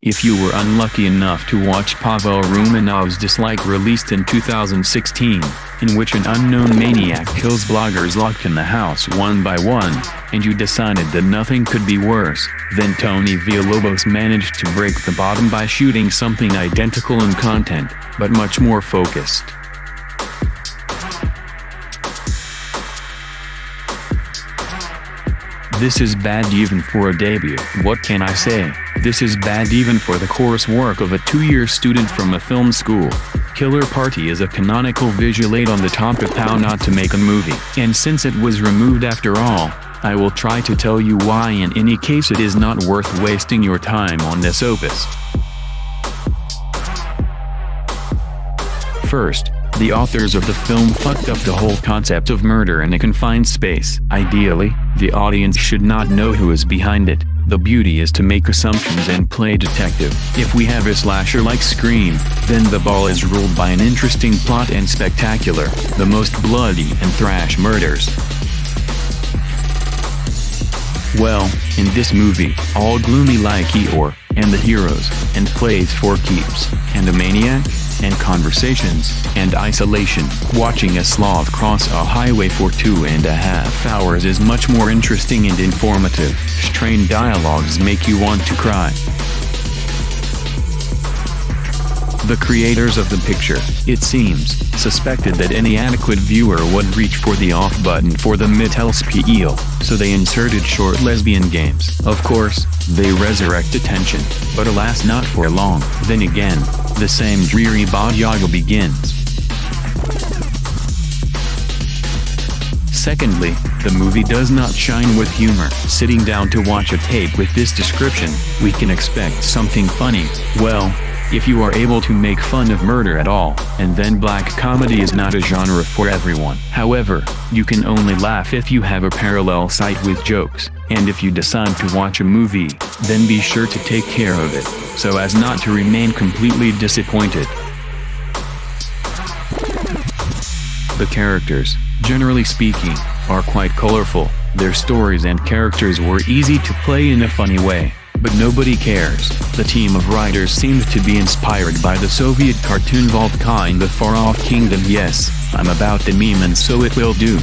If you were unlucky enough to watch Pavel Rumenov's Dislike released in 2016, in which an unknown maniac kills bloggers locked in the house one by one, and you decided that nothing could be worse, then Tony Villalobos managed to break the bottom by shooting something identical in content, but much more focused. This is bad even for a debut. What can I say? This is bad even for the coursework of a 2-year student from a film school. Killer Party is a canonical visual aid on the topic how not to make a movie. And since it was removed after all, I will try to tell you why. In any case, it is not worth wasting your time on this opus. First, the authors of the film fucked up the whole concept of murder in a confined space. Ideally, the audience should not know who is behind it. The beauty is to make assumptions and play detective. If we have a slasher like Scream, then the ball is ruled by an interesting plot and spectacular, the most bloody and thrash murders. Well, in this movie, all gloomy like Eeyore, and the heroes, and plays for keeps, and a maniac, and conversations, and isolation. Watching a sloth cross a highway for 2.5 hours is much more interesting and informative. Strained dialogues make you want to cry. The creators of the picture, it seems, suspected that any adequate viewer would reach for the off button for the Mittelspiel, so they inserted short lesbian games. Of course, they resurrect attention, but alas not for long. Then again, the same dreary boondoggle begins. Secondly, the movie does not shine with humor. Sitting down to watch a tape with this description, we can expect something funny. Well, if you are able to make fun of murder at all, and then black comedy is not a genre for everyone. However, you can only laugh if you have a parallel site with jokes, and if you decide to watch a movie, then be sure to take care of it, so as not to remain completely disappointed. The characters, generally speaking, are quite colorful. Their stories and characters were easy to play in a funny way. But nobody cares. The team of writers seemed to be inspired by the Soviet cartoon Voltka in the Far-Off Kingdom. Yes, I'm about the meme and so it will do.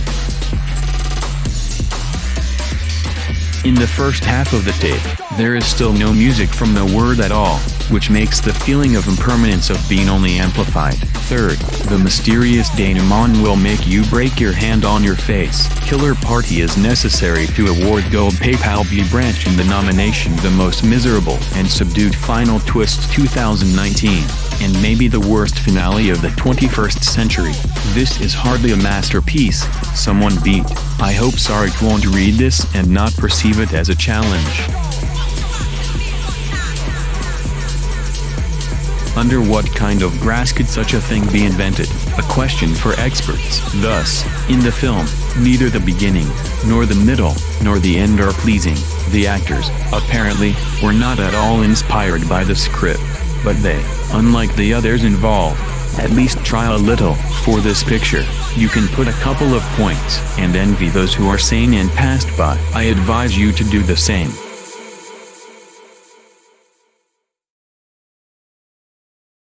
In the first half of the tape, there is still no music from the word at all, which makes the feeling of impermanence of being only amplified. Third, the mysterious denouement will make you break your hand on your face. Killer Party is necessary to award Gold PayPal B branch in the nomination The Most Miserable and Subdued Final Twist 2019, and maybe the worst finale of the 21st century. This is hardly a masterpiece. Someone beat. I hope Sarek won't read this and not perceive it as a challenge. Under what kind of grass could such a thing be invented? A question for experts. Thus, in the film, neither the beginning, nor the middle, nor the end are pleasing. The actors, apparently, were not at all inspired by the script, but they, unlike the others involved, at least try a little. For this picture, you can put a couple of points and envy those who are sane and passed by. I advise you to do the same.